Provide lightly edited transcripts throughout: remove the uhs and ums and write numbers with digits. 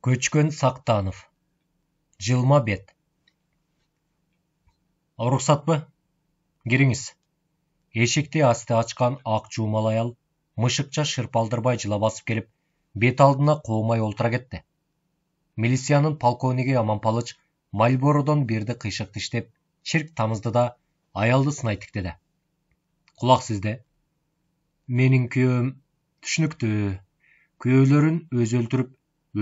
Көчкөн Сактанов. Жылма бет. Уруксатпы? Кириңиз. Эшикти асты ачкан ак жуумал аял мышыкча шырпалдырбай жыла басып келип, бет алдына коомай олтура кетти. Милициянын полковниги Аманпалыч Мальбородон бирди кыйшык иштеп, чирк тамызды да аялды сынай тиктеди. Кулак сизде. Менин күйөөм түшүнүктүү. Күйөөлөрүн өзү өлтүрүп,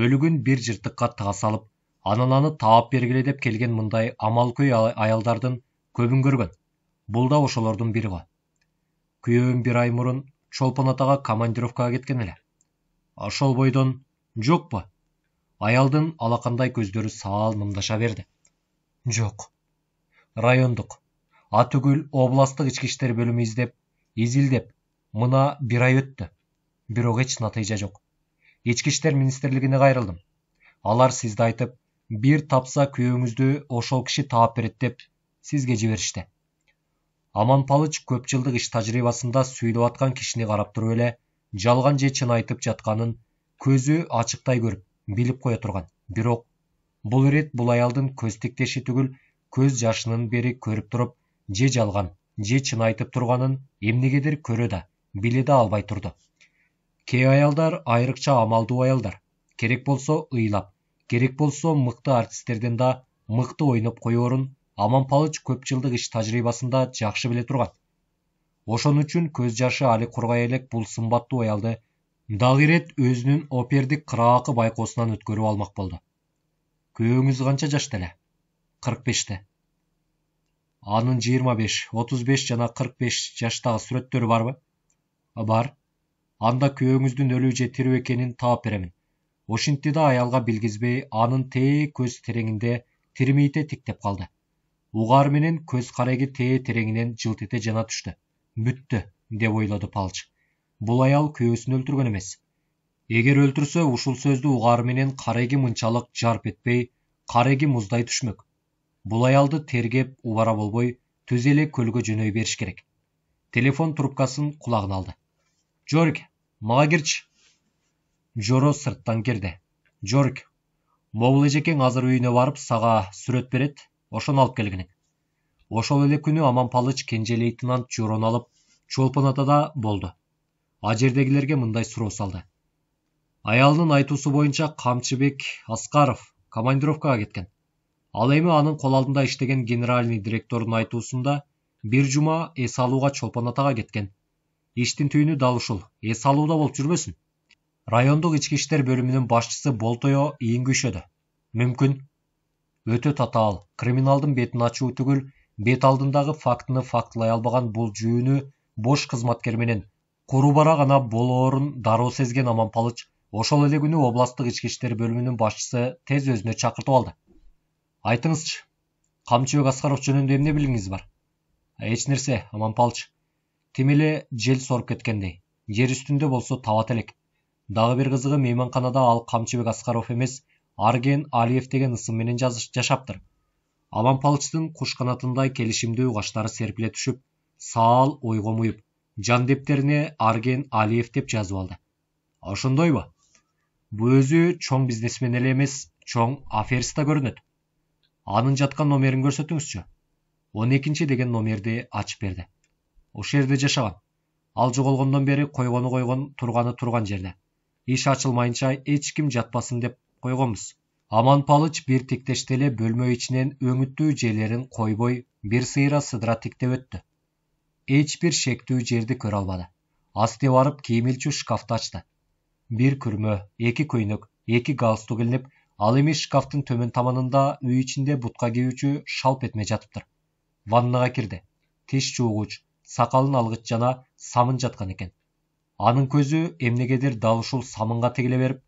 өлүгүн бир жыртыкка тыга салып, анан аны таап бергиле деп келген мындай амалкөй аялдардын көбүн көргөн. Бул да ошолордун бири го. Күйөөм бир ай мурун Чолпон атага командировкага кеткен эле. Ошол бойдон жокпу? Аялдын алакандай көздөрү саал нымдаша берди. Жок. Райондук, атүгүл областтык ички иштер бөлүмү изилдеп, мына бир ай өттү. Бирок эч натыйжа жок. Ички иштер министрлигине кайрылдым. Алар сизди айтып, бир тапса күйөөңүздү ошол киши таап берет деп сизге жиберишти. Аманпалыч көп жылдык иш тажрыйбасында сүйлөп аткан кишини карап туруп эле жалган же чын айтып жатканын көзү ачыктай көрүп, билип кое турган. Бирок бул ирет бул аялдын көз тиктеши түгүл, көз жашынын бери көрүп туруп, же жалган, же чын айтып турганын эмнегедир көрө да, биле да албай турду. Кээ аялдар айрыкча амалдуу аялдар. Керек болсо ыйлап, керек болсо мыкты артисттерден да мыкты ойноп коёрун Аманпалыч көп жылдык иш тажрыйбасында жакшы биле турган. Ошон үчүн көз жашы али кургай элек бул сымбаттуу аялды дагы ирет өзүнүн опердик кыраакы байкоосунан өткөрүп алмак болду. Күйөөңүз канча жашта эле? 45-те. Анын 25, 35 жана 45 жаштагы сүрөттөрү барбы? Бар. Анда күйөөңүздүн өлүү же тирүү экенин таап беремин. Ошентти да аялга билгизбей, анын тээ көз тереңинде тирмейте тиктеп калды. Угар менен көз кареги тээ тереңинен жылт эте жана түштү. Бүттү, деп ойлоду Палыч. Бул аял күйөөсүн өлтүргөн эмес. Эгер өлтүрсө, ушул сөздү угар менен кареги мынчалык жарп этпей, кареги муздай түшмөк. Бул аялды тергеп, убара болбой, түз эле көлгө жөнөй бериш керек. Телефон трубкасын кулагына алды. Жорик, мага кирчи. Жоро сырттан кирди. Жорик, могул эжекең азыр үйүнө барып сага сүрөт берет, ошону алып келгиниң. Ошол эле күнү Аманпалыч кенже лейтенант Жорону алып Чолпон атада болду. А жердегилерге мындай суроо салды. Аялдын айтуусу боюнча Камчыбек Аскаров командировкага кеткен. Ал эми анын кол алдында иштеген генеральный директордун айтуусунда бир жума эс алууга Чолпон атага кеткен. Иштин түйүнү дал ушул, эс алууда болуп жүрбөсүн? Райондук ички иштер бөлүмүнүн башчысы Болтоё ийин күйшөдү. Мүмкүн. Өтө татаал, криминалдын бетин ачуу түгүл, бет алдындагы фактыны фактылай албаган бул жүүнү бош кызматкер менен курубара гана болоорун дароо сезген Аманпалыч ошол эле күнү областтык ички иштер бөлүмүнүн башчысы тез өзүнө чакыртып алды. Айтыңызчы, Камчыбек Аскаров жөнүндө эмне билигиңиз бар? Эч нерсе, Аманпалыч. Тим эле жел соруп кеткендей, жер үстүндө болсо табат элек. Дагы бир кызыгы мейманканада ал Камчыбек Аскаров эмес, Арген Алиев деген ысым менен жашаптыр. Аманпалычтын куш канатындай келишимдүү каштары серпиле түшүп, саал ойго муюп, жан дептерине Арген Алиев деп жазып алды. Ошондойбу? Бул өзү чоң бизнесмен эле эмес, чоң аферист да көрүнөт. Анын жаткан номерин көрсөтүңүзчү. 12 деген номерди ачып берди. Ошол жерде жашаган. Ал жоголгондон бери койгону турганы турган жерде. Иш ачылмайынча эч ким жатпасын деп койгонбуз. Аманпалыч бир тиктеште эле бөлмө ичинен өңүттүү жээлерин койбой, бир сыйра сыдыра тиктеп өттү. Эч бир шектүү жерди көрө албады. Асты барып кийим илчү шкафты ачты. Бир күрмө, 2 көйнөк, 2 галстук илинип, ал эми шкафтын төмөн таманында үй ичинде бутка кийүүчү шалп этме жатыптыр. Ваннага кирди. Тиш жуугуч, сакалын алгыч жана самын жаткан экен. Анын көзү эмнегедир дал ушул самынга тигиле берип,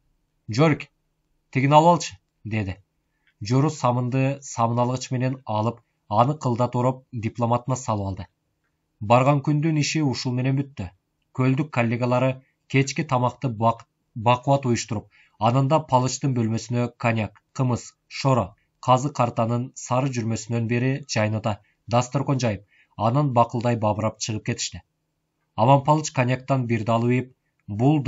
"Жорик, тигини алып алчы", деди. Жоро самынды самын алгыч менен алып, аны кылдат ороп дипломатына салып алды. Барган күндүн иши ушул менен бүттү. Көлдүк коллегалары кечки тамакты бакубат уюштуруп, анан да Палычтын бөлмөсүнө коньяк, кымыз, шоро, казы картанын сары жүрмөсүнөн бери жайната дасторкон жайып, анан бакылдай бабырап чыгып кетишти. Аманпалыч коньяктан бир далып ийип, бул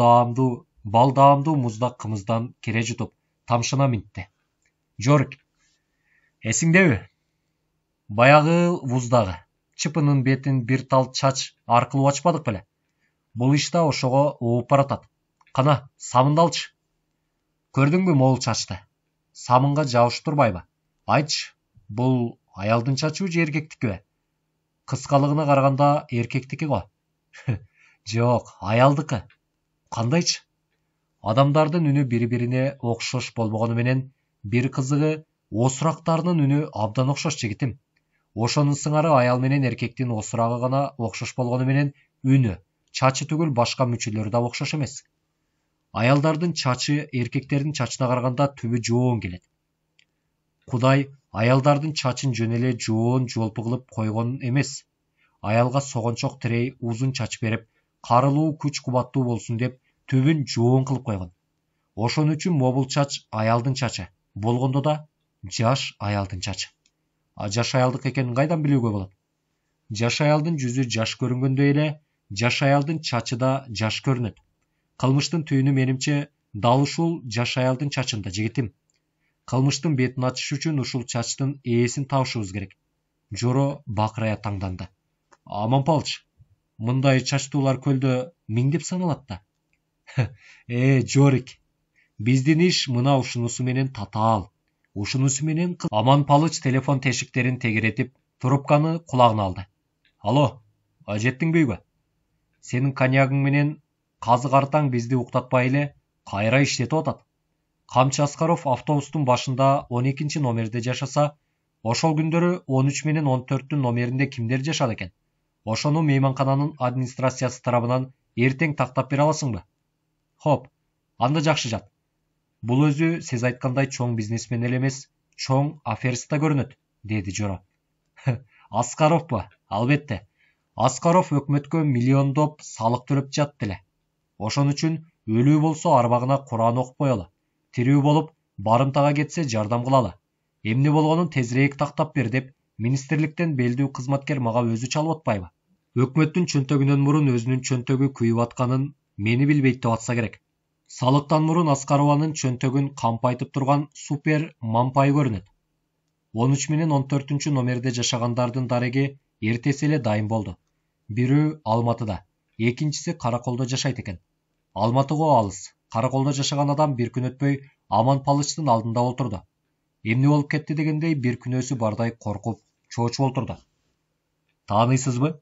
бал даамдуу муздак кымыздан кере жутуп, тамшына минтти. Жорик, эсиңдеби? Баягы вуздагы чыпынын бетин бир тал чач аркылуу ачпадык беле? Бул иш да ошого ооп баратат. Кана, самынды алчы. Көрдүңбү могул чачты? Самынга жабышып турбайбы? Айтчы, бул аялдын чачыбы же эркектикиби? Кыскалыгына караганда эркектики го. Жок, аялдыкы. Кандайчы? Адамдардын үнү бири-бирине окшош болбогону менен, бир кызыгы осурактарынын үнү абдан окшош жигитим. Ошонун сыңары аял менен эркектин осурагы гана окшош болгону менен, үнү, чачы түгүл башка мүчөлөрү да окшош эмес. Аялдардын чачы эркектердин чачына караганда түбү жоон келет. Кудай аялдардын чачын жөн эле жоон жолпу кылып койгон эмес. Аялга согончок тирей узун чач берип, карылуу күч кубаттуу болсун деп түбүн жоон кылып койгон. Ошон үчүн могул чач аялдын чачы, болгондо да жаш аялдын чачы. Жаш аялдык экенин кайдан билүүгө болот? Жаш аялдын жүзү жаш көрүнгөндөй эле, жаш аялдын чачы да жаш көрүнөт. Кылмыштын түйүнү менимче дал ушул жаш аялдын чачында, жигитим. Кылмыштын бетин ачыш үчүн ушул чачтын ээсин табышыбыз керек. Жоро бакырая таңданды. Аманпалчы, мындай чачтуулар көлдө миңдеп саналат да. Жорик, биздин иш мына ушунусу менен татаал. Ушунусу менен Аманпалыч телефон тешиктерин тегеретип, трубканы кулагына алды. Алло, жеттиңби үйгө? Сенин коньягың менен казы картаң бизди уктатпай эле кайра иштетип атат. Камчы Аскаров автобустун башында 12 номерде жашаса, ошол күндөрү 13 менен 14-түн номеринде кимдер жашады экен? Ошону мейманкананын администрациясы тарабынан эртең тактап бере аласыңбы? Хоп, анда жакшы жат. Бул өзү сиз айткандай чоң бизнесмен эле эмес, чоң аферист да көрүнөт, деди Жоро. Аскаровпу? Албетте. Аскаров өкмөткө миллиондоп салык төлөп жатты эле. Ошон үчүн өлүү болсо арбагына Куран окуп коелу. Тирүү болуп барымтага кетсе жардам кылалы. Эмне болгонун тезирээк тактап бер деп министрликтен белдүү кызматкер мага өзү чалып атпайбы? Өкмөттүн чөнтөгүнөн мурун өзүнүн чөнтөгү күйүп атканын мени билбейт деп атса керек. Салыктан мурун Аскарованын чөнтөгүн кампайтып турган супер мампай көрүнөт. 13 менен 14-түн номерде жашагандардын дареги эртеси эле дайын болду. Бирөө Алматыда, экинчиси Караколдо жашайт экен. Алматыга алыс. Караколдо жашаган адам бир күн өтпөй Аманпалычтын алдында олтурду. Эмне болуп кетти дегендей бир күнөөсү бардай коркуп, чоочуп олтурду. Тааныйсызбы?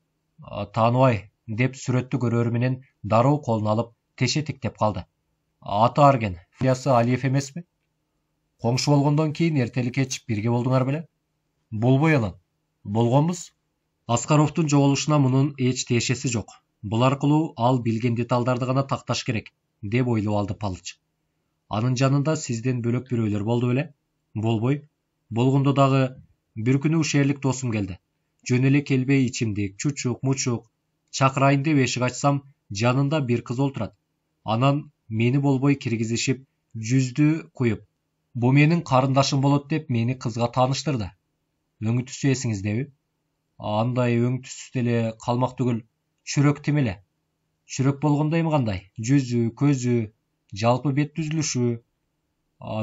Тааныбай, деп сүрөттү көрөрү менен дароо колуна алып тешетиктеп калды. Аты Арген, фамилиясы Алиев эмеспи? Коңшу болгондон кийин эртели кеч бирге болдуңар беле? Болбой анан. Болгонбуз. Аскаровдун жоголушуна мунун эч тиешеси жок. Бул аркылуу ал билген деталдарды гана такташ керек, деп ойлоп алды Палыч. Анын жанында сизден бөлөк бирөөлөр болду беле? Болбой. Болгондо дагы бир күнү ушерлик досум келди. Жөн эле келбей ичимдик, чучук, мучук. Чакырайын деп эшик ачсам, жанында бир кыз олтурат. Анан мени болбой киргизишип, жүздү куюп, бу менин карындашым болот деп мени кызга тааныштырды. Өңү түсү эсиңиздеби? Андай өң түс деле калмак түгүл, чүрөк тим эле. Чүрөк болгондо эми кандай? Жүзү, көзү, жалпы бет түзүлүшү.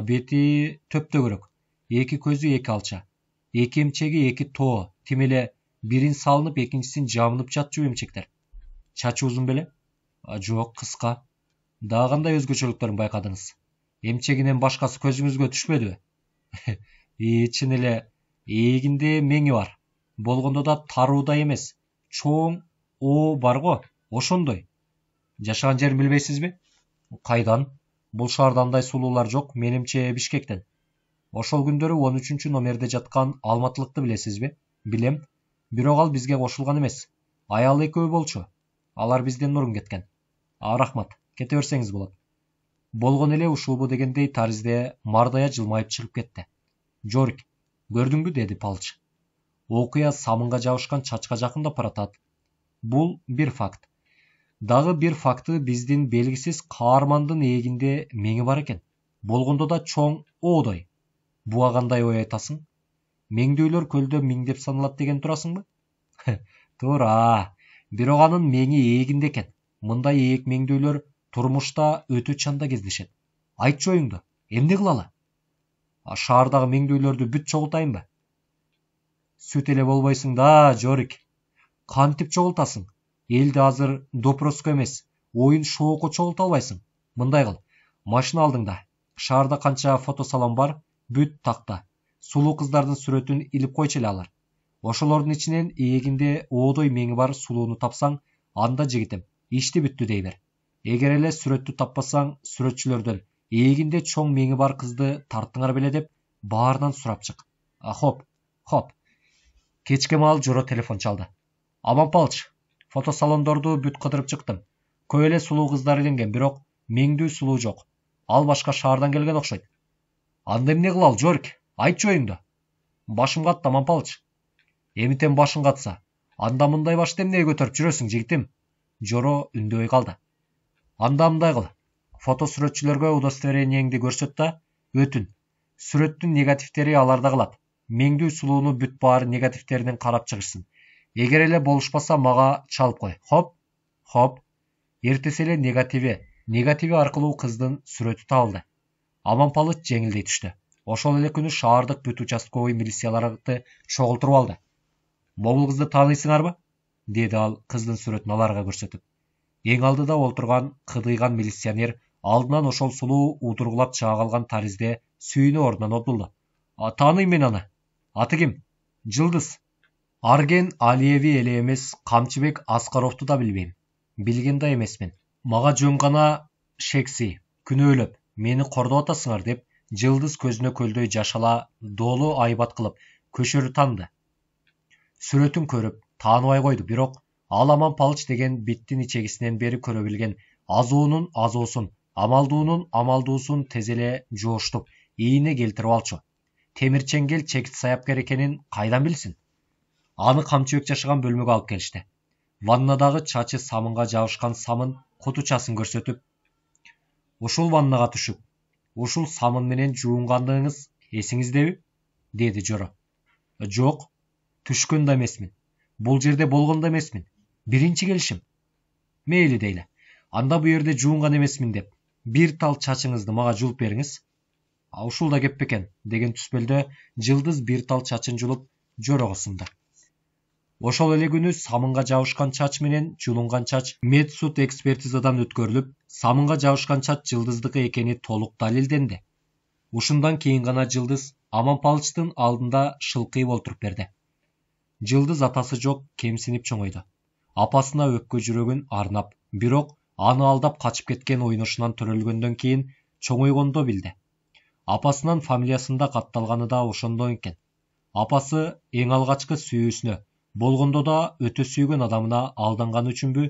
Бети төптөгөрөк. Эки көзү эки алча. Эки эмчеги эки тоо. Тим эле бирин салынып, экинчисин жабынып жатчу эмчектер. Чачы узун беле? Жок, кыска. Дагы кандай өзгөчөлүктөрүн байкадыңыз? Эмчегинен башкасы көзүңүзгө түшпөдүбү? Чын эле, эгинде меңи бар. Болгондо да таруу да эмес. Чоң о бар го, ошондой. Жашаган жерин билбейсизби? Кайдан? Бул шаарда андай сулуулар жок, менимче Бишкектен. Ошол күндөрү 13 номерде жаткан алматылыкты билесизби? Билем. Бирок ал бизге кошулган эмес. Аялы экөө болчу. Алар бизден мурун кеткен. Рахмат, кете берсеңиз болот. Болгон эле ушулбу дегендей таризде мардая жылмайып чыгып кетти. Жорик, көрдүңбү, деди Палыч. Окуя самынга жабышкан чачка жакындап баратат. Бул бир факт. Дагы бир факты биздин белгисиз каармандын эгинде меңи бар экен. Болгондо да чоң оодой. Буга кандай ой айтасың? Меңдөөлөр көлдө миңдеп саналат деген турасыңбы? Туура. Бирок анын меңи эгинде экен. Мындай ээк меңдөөлөр турмушта өтө чанда кездешет. Айтчы оюңду. Эмне кылалы? Шаардагы меңдүүлөрдү бүт чогултайынбы? Сүт эле болбойсуң да, Жорик. Кантип чогултасың? Элди азыр допроско эмес, оюн шоуго чогулта албайсың. Мындай кыл, машина алдыңда. Шаарда канча фотосалон бар, бүт такта. Сулуу кыздардын сүрөтүн илип койчу эле алар. Ошолордун ичинен эгинде оодой меңи бар сулууну тапсаң, анда жигитим, ишти бүттү дей бер. Эгер эле сүрөттү таппасаң, сүрөтчүлөрдөн эгинде чоң меңи бар кызды тарттыңар беле деп баарынан сурап чык. Хоп, хоп. Кечке маал Жоро телефон чалды. Аман Палыч, фотосалондорду бүт кыдырып чыктым. Көп эле сулуу кыздар иленген, бирок меңдүү сулуу жок. Ал башка шаардан келген окшойт. Анда эмне кылалы, Жорик? Айтчы оюңду. Башым катты, Аман Палыч. Эмитен башың катса, анда мындай башты эмнеге көтөрүп жүрөсүң, жигитим? Жоро үндөбөй калды. Анда мындай кыл. Фото сүрөтчүлөргө удостоверениеңди көрсөт да, өтүн. Сүрөттүн негативтери аларда калат. Меңдүү сулууну бүт баары негативтеринен карап чыгышсын. Эгер эле болушпаса мага чалып кой. Хоп, хоп. Эртеси эле негативи аркылуу кыздын сүрөтү табылды. Аман Палыч жеңилдей түштү. Ошол эле күнү шаардык бүт участковый милицияларды чогултуруп алды. Могул кызды тааныйсыңарбы? Деди ал кыздын сүрөтүн аларга көрсөтүп. Эң алдыда олтурган кыдыйган милиционер алдынан ошол сулуу удургулап чыга калган таризде сүйүнүп ордунан одулду. Тааныйм мен аны. Аты ким? Жылдыз. Арген Алиеви эле эмес, Камчыбек Аскаровду да билбейм. Билген да эмесмин. Мага жөн гана шекси, күнөөлөп, мени кордоп атасыңар деп, Жылдыз көзүнө көлдөй жашала, доолу айбат кылып, көшөрү таанды. Сүрөтүн көрүп, тааныбай койду, бирок ал Аман Палыч деген биттин ичегисинен бери көрө билген азуунун азуусун, амалдуунун амалдуусун тез эле жооштуп, ийине келтирип алчу. Темирчеңгел чекит саяпкер экенин кайдан билсин? Аны Камчыбек жашаган бөлмөгө алып келишти. Ваннадагы чачы самынга жабышкан самын кутучасын көрсөтүп, ушул ваннага түшүп, ушул самын менен жуунгандыгыңыз эсиңиздеби? Деди Жоро. Жок, түшкөн да эмесмин. Бул жерде болгон да эмесмин. Биринчи келишим. Мейли дейле. Анда бу жерде жуунган эмесмин деп, бир тал чачыңызды мага жулуп бериңиз. Ушул да кеп бекен деген түспөлдө Жылдыз бир тал чачын жулуп Жорого сунду. Ошол эле күнү самынга жабышкан чач менен жулунган чач медсуд экспертизадан өткөрүлүп, самынга жабышкан чач Жылдыздыкы экени толук далилденди. Ушундан кийин гана Жылдыз Аман Палычтын алдында шылкыйып олтуруп берди. Жылдыз атасы жок, кемсинип чоңойду. Апасына өпкө жүрөгүн арнап, бирок аны алдап качып кеткен ойношунан төрөлгөндөн кийин чоңойгондо билди. Апасынын фамилиясында катталганы да ошондон экен. Апасы эң алгачкы сүйүүсүнө, болгондо да өтө сүйгөн адамына алданганы үчүнбү,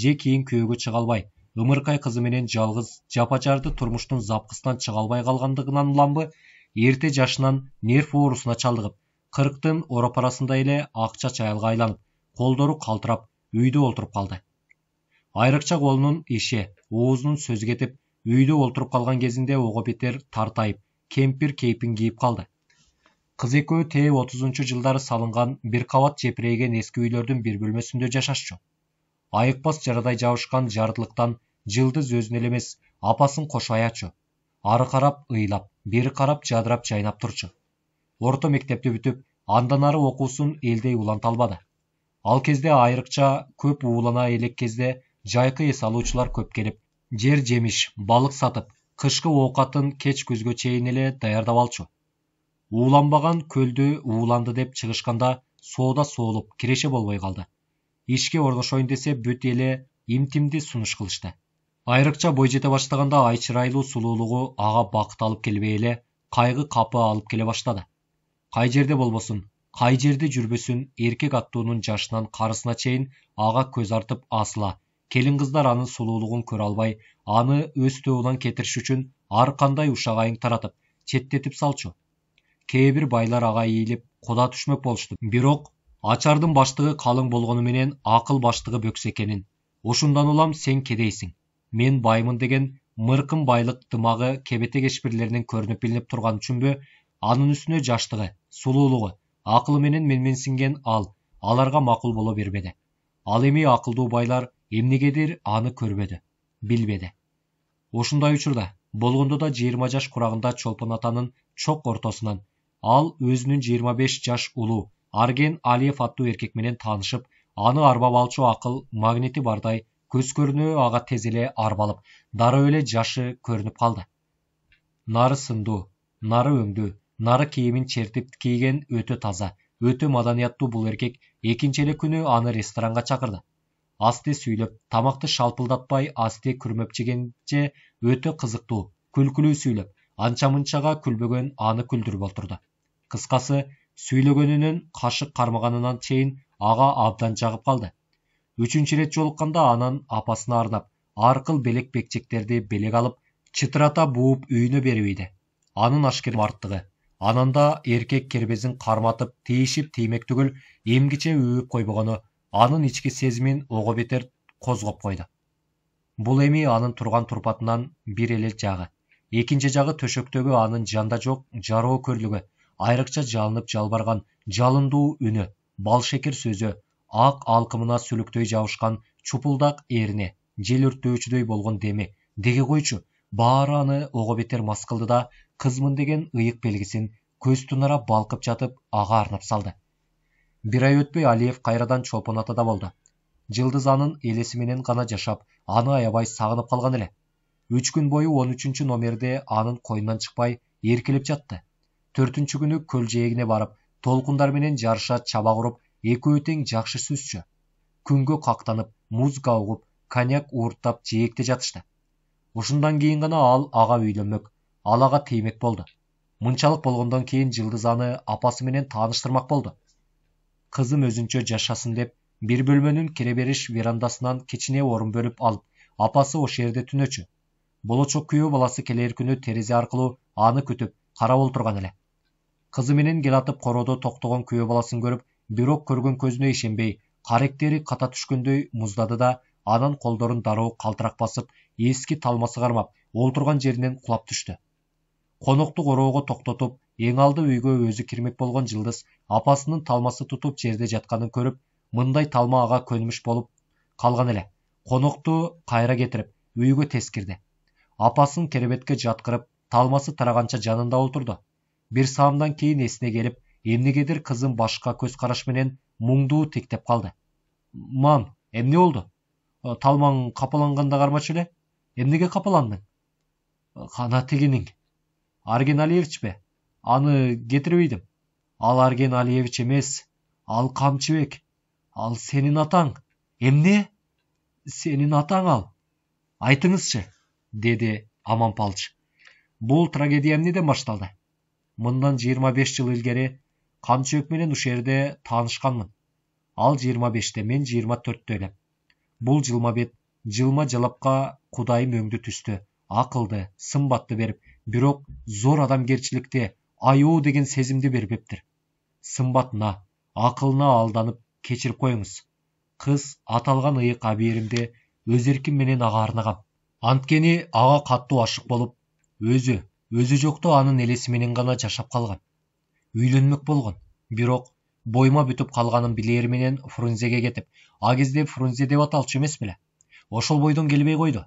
же кийин күйөөгө чыга албай, ымыркай кызы менен жалгыз жапажарды турмуштун запкысынан чыга албай калгандыгынан уламбы, эрте жашынан нерв оорусуна чалдыгып, 40-тын оропарасында эле ак чач аялга айланып, колдору калтырап, үйдө олтуруп калды. Айрыкча колунун иши, оозунун сөзү кетип, үйдө олтуруп калган кезинде ого бетер тартайып, кемпир кейпин кийип калды. Кыз экөө тээ 30-жылдары салынган бир кабат жепирейген эски үйлөрдүн бир бөлмөсүндө жашашчу. Айыкпас жарадай жабышкан жардылыктан Жылдыз өзүн эле эмес, апасын кошо аячу. Ары карап ыйлап, бери карап жадырап жайнап турчу. Орто мектепти бүтүп, андан ары окуусун элдей уланта албады. Ал кезде айрыкча көп уулана элек кезде жайкы эс алуучулар көп келип, жер жемиш, балык сатып, кышкы оокатын кеч күзгө чейин эле даярдап алчу. Ууланбаган көлдү ууланды деп чыгышканда соода соолуп, киреше болбой калды. Ишке орношоюн десе бүт эле имтимди сунуш кылышты. Айрыкча бой жете баштаганда ай чырайлуу сулуулугу ага бакыт алып келбей эле, кайгы капы алып келе баштады. Кай жерде болбосун, кай жерде жүрбөсүн, эркек аттуунун жашынан карысына чейин ага көз артып асыла. Келин кыздар анын сулуулугун көрө албай, аны өз тобунан кетириш үчүн ар кандай ушак айың таратып, четтетип салчу. Кээ бир байлар ага ийилип, куда түшмөк болушту. Бирок ачардын баштыгы калың болгону менен акыл баштыгы бөксө экенин. Ушундан улам сен кедейсиң, мен баймын деген мыркын байлык дымагы кебете кешпирлеринен көрүнүп билинип турган үчүнбү, анын үстүнө жаштыгы, сулуулугу, акылы менен менменсинген аларга макул боло бербеди. Ал эми акылдуу байлар эмнегедир аны көрбөдү, билбеди. Ушундай учурда болгондо да 20 жаш курагында Чолпон атанын чок ортосунан ал өзүнүн 25 жаш улуу Арген Алиев аттуу эркек менен таанышып, аны арбап алчу акыл магнити бардай көз көрүнүп ага тез эле арбалып, дароо эле жашы көрүнүп калды. Нары сындуу, нары өңдүү, нары кийимин чертип кийген өтө таза, өтө маданияттуу бул эркек экинчи эле күнү аны ресторанга чакырды. Асте сүйлөп, тамакты шалпылдатпай асте күрмөп жегенче өтө кызыктуу, күлкүлүү сүйлөп, анча-мынчага күлбөгөн аны күлдүрүп отурду. Кыскасы, сүйлөгөнүнөн кашык кармаганынан чейин ага абдан жагып калды. Үчүнчү ирет жолукканда анан апасына арнап, ар кыл белек бекчектерди белек алып, чытырата бууп үйүнө берип ийди. Анын ашкер марттыгы, ананда эркек кербезин карматып, тийишип тиймек түгүл, эмгиче үүп койбогону анын ички сезимин ого бетер козгоп койду. Бул эми анын турган турпатынан бир эле жагы. Экинчи жагы төшөктөгү анын жанда жок жароо көрлүгү, айрыкча жалынып жалбарган жалындуу үнү, бал шекер сөзү, ак алкымына сүлүктөй жабышкан чупулдак эрине, жел өрттөөчүдөй болгон деми, деги койчу, баары аны ого бетер мас кылды да, кызмын деген ыйык белгисин көз тунара балкып жатып ага арнап салды. Бир ай өтпөй Алиев кайрадан Чолпон атада болду. Жылдыз анын элеси менен гана жашап, аны аябай сагынып калган эле. 3 күн бою 13 номерде анын койнунан чыкпай эркелеп жатты. 4 күнү көл жээгине барып, толкундар менен жарыша чаба куруп, экөө тең жакшы сүзчү. Күнгө кактанып, музыка угуп, коньяк уурттап жээкте жатышты. Ушундан кийин гана ал ага үйлөнмөк, ал ага тиймек болду. Мынчалык болгондон кийин Жылдыз аны апасы менен тааныштырмак болду. Кызым өзүнчө жашасын деп, бир бөлмөнүн кире бериш верандасынан кичине орун бөлүп алып, апасы ошол жерде түнөчү. Болочок күйөө баласы келер күнү терезе аркылуу аны күтүп, карап отурган эле. Кызы менен келатып короодо токтогон күйөө баласын көрүп, бирок көргөн көзүнө ишенбей, каректери ката түшкөндөй муздады да, анан колдорун дароо калтырак басып, эски талмасы кармап, олтурган жеринен кулап түштү. Конокту короого токтотуп, эң алды үйгө өзү кирмек болгон Жылдыз апасынын талмасы тутуп жерде жатканын көрүп, мындай талма ага көнүмүш болуп калган эле. Конокту кайра кетирип, үйгө тез кирди. Апасын керебетке жаткырып, талмасы тараганча жанында отурду. Бир саамдан кийин эсине келип, эмнегедир кызын башка көз караш менен муңдуу тиктеп калды. Мам, эмне болду? Талмаң капаланганда кармачу эле? Эмнеге капаландың? Кана тигиниң. Арген Алиевичпи? Аны кетирип ийдим. Ал Арген Алиевич эмес, ал Камчыбек. Ал сенин атаң. Эмне? Сенин атаң ал. Айтыңызчы, деди Аманпалч. Бул трагедия эмнеден башталды? Мындан 25 жыл илгери Камчыбек менен ушул жерде таанышканмын. Ал 25-те, мен 24-тө элем. Бул жылма бет, жылма жалапка Кудайым өңдү түстү, акылды, сымбатты берип, бирок зор адамгерчиликти, аюу деген сезимди бербептир. Сымбатына, акылына алданып кечирип коюңуз. Кыз аталган ыйык абийиримди өз эрким менен ага арнагам. Анткени ага каттуу ашык болуп, өзү жокто анын элеси менен гана жашап калган. Үйлөнмөк болгон, бирок бойма бүтүп калганын билери менен Фрунзеге кетип, а кезде Фрунзе деп аталчу эмес беле? Ошол бойдон келбей койду.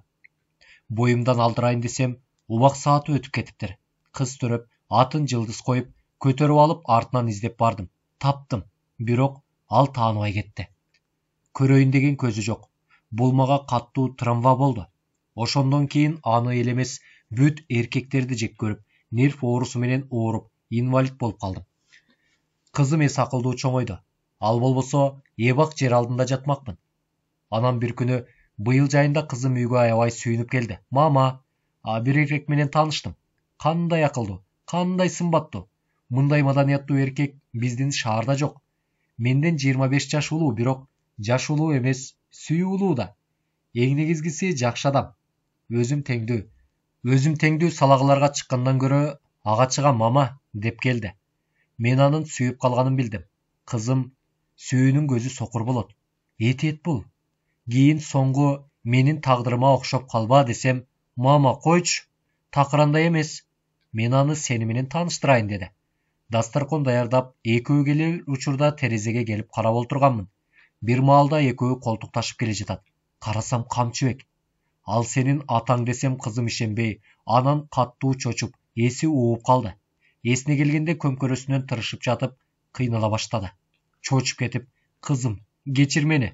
Боюмдан алдырайын десем, убак сааты өтүп кетиптир. Кыз төрөп, атын Жылдыз коюп, көтөрүп алып артынан издеп бардым. Таптым, бирок ал тааныбай кетти. Көрөйүн деген көзү жок. Бул мага каттуу травма болду. Ошондон кийин аны эле эмес, бүт эркектерди жек көрүп, нерв оорусу менен ооруп, инвалид болуп калдым. Кызым эс акылдуу чоңойду. Ал болбосо эбак жер алдында жатмакмын. Анан бир күнү быйыл жайында кызым үйгө аябай сүйүнүп келди. Мама, бир эркек менен тааныштым. Кандай акылдуу, кандай сымбаттуу. Мындай маданияттуу эркек биздин шаарда жок. Менден 25 жаш улуу, бирок жаш улуу эмес, сүйүү улуу да. Эң негизгиси жакшы адам. Өзүм теңдүү салагыларга чыккандан көрө ага чыгам мама деп келди. Мен анын сүйүп калганын билдим. Кызым, сүйүүнүн көзү сокур болот. Эт бул. Кийин соңку менин тагдырыма окшоп калба десем, мама койчу, такырандай эмес. Мен аны сени менен тааныштырайын деди. Дасторкон даярдап, экөө келер учурда терезеге келип карап отурганмын. Бир маалда экөө колтукташып келе жатат. Карасам Камчыбек. Ал сенин атаң десем кызым ишенбей, анан каттуу чочуп, эси ууп калды. Есіне келгенде көмкөрөсүнөн тырышып жатып, кыйнала баштады. Чочуп кетип, кызым, кечир мени.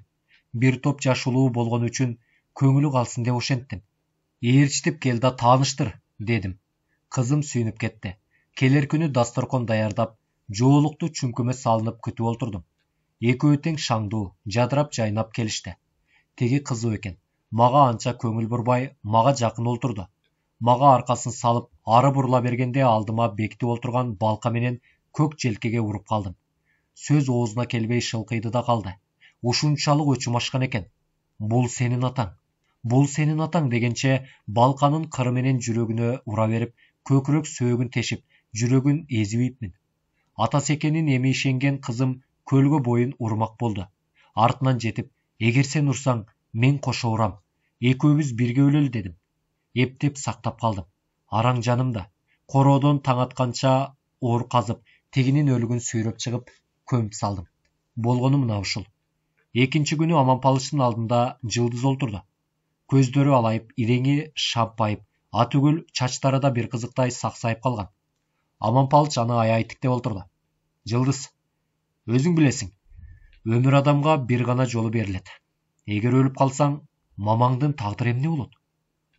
Бир топ жаш улуу болгон үчүн көңүлү калсын деп ошенттим. Ээрчитип кел да тааныштыр, дедим. Кызым сүйүнүп кетти. Келер күнү дасторкон даярдап, жоолукту чүмкүмө салынып күтүп олтурдум. Экөө тең шаңдуу, жадырап жайнап келишти. Теги кызуу экен. Мага анча көңүл бурбай, мага жакын олтурду. Мага аркасын салып, ары бурула бергенде алдыма бекитип олтурган балка менен көк желкеге уруп калдым. Сөз оозуна келбей шылкыйды да калды. Ушунчалык өчүм ачкан экен. Бул сенин атаң. Бул сенин атаң дегенче балканын кыры менен жүрөгүнө ура берип, көкүрөк сөөгүн тешип, жүрөгүн эзип ийипмин. Атасы экенин эми ишенген кызым көлгө боюн урмак болду. Артынан жетип, эгер сен урсаң, мен кошо урам. Экөөбүз бирге өлөлү дедим. Эптеп сактап калдым. Араң жанымда. Короодон таң атканча оор казып, тегинин өлүгүн сүйрөп чыгып, көмүп салдым. Болгону мына ушул. Экинчи күнү Аман Палычтын алдында Жылдыз олтурду. Көздөрү алайып, иреңи шаппайып, атүгүл чачтары да бир кызыктай саксайып калган. Аман Палыч аны аябай тиктеп олтурду. Жылдыз, өзүң билесиң, өмүр адамга бир гана жолу берилет. Эгер өлүп калсаң, мамаңдын тагдыры эмне болот?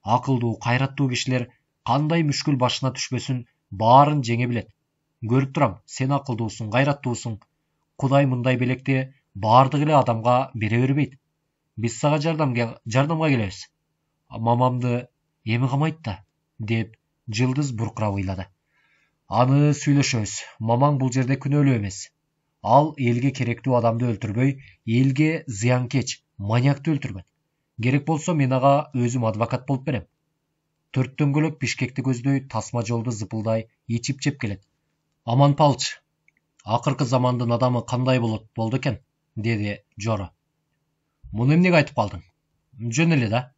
Акылдуу, кайраттуу кишилер кандай мүшкүл башына түшпөсүн баарын жеңе билет. Көрүп турам, сен акылдуусуң, кайраттуусуң. Кудай мындай белекти баардык эле адамга бере бербейт. Биз сага жардамга келебиз. Мамамды эми камайт да, деп Жылдыз буркурап ыйлады. Аны сүйлөшөбүз. Мамаң бул жерде күнөөлүү эмес. Ал элге керектүү адамды өлтүрбөй, элге зыянкеч, маньякты өлтүргөн. Керек болсо мен ага өзүм адвокат болуп берем. Төрт дөңгөлөк Бишкекти көздөй тасма жолду зыпылдай ичип жеп келет. Аман Палыч, акыркы замандын адамы кандай болду экен, деди Жоро. Муну эмнеге айтып калдың? Жөн эле да.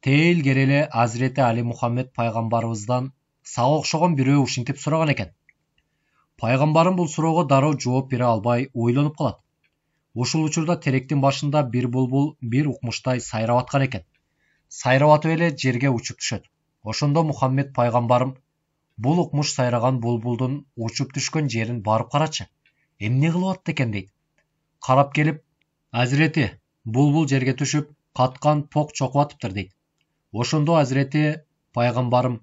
Тейил кереле Азирети Али Мухаммед пайгамбарыбыздан сага окшогон бирөө ушинтип сураган экен. Пайгамбарым бул суроого дароо жооп бере албай ойлонуп калат. Ушул учурда теректин башында бир булбул бир укмуштай сайрап аткан экен. Сайрап атып эле жерге учуп түшөт. Ошондо Мухаммед пайгамбарым, бул укмуш сайраган булбулдун учуп түшкөн жерин барып карачы. Эмне кылып атты экен дейт. Карап келип, Азирети, булбул жерге түшүп, каткан пок чокуп атыптыр дейт. Ошондо Азирети пайгамбарым,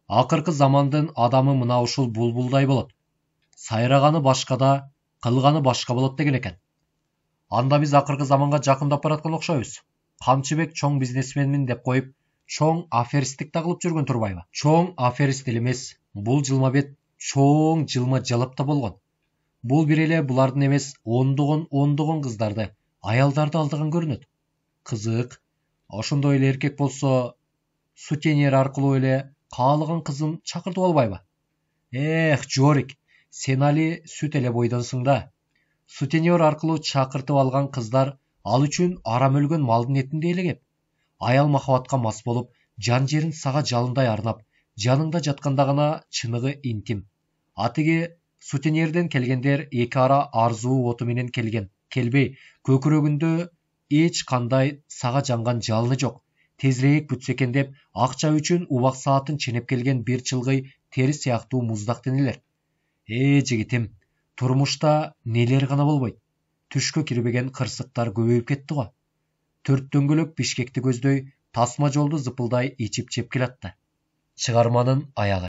акыркы замандын адамы мына ушул булбулдай болот. Сайраганы башкада, кылганы башка болот деген экен. Анда биз акыркы заманга жакындап бараткан окшойбуз. Камчыбек чоң бизнесменмин деп коюп, чоң аферисттик да кылып жүргөн турбайбы? Чоң аферист эле эмес, бул жылмабет чоң жылма жылап да болгон. Бул бир эле булардын эмес, ондогон кыздарды, аялдарды алдаган көрүнөт. Кызык. Ошондой эле эркек болсо, сутенер аркылуу эле каалаган кызын чакыртып албайбы? Жорик, сен али сүт эле бойдонсуң да. Сутенер аркылуу чакыртып алган кыздар ал үчүн арам өлгөн малдын этиндей эле кеп. Аял махабатка мас болуп, жан жерин сага жалындай арнап, жаныңда жатканда гана чыныгы интим. Атиги сутенерден келгендер эки ара арзуу оту менен келбей, көкүрөгүндө эч кандай сага жанган жалыны жок. Тезирээк бүтсө экен деп, акча үчүн убак саатын ченеп келген бир чылгый тери сыяктуу муздак денелер. Жигитим, турмушта нелер гана болбойт. Түшкө кирбеген кырсыктар көбөйүп кетти го. Төрт дөңгөлөк Бишкекти көздөй тасма жолду зыпылдай ичип жеп келатты. Чыгарманын аягы.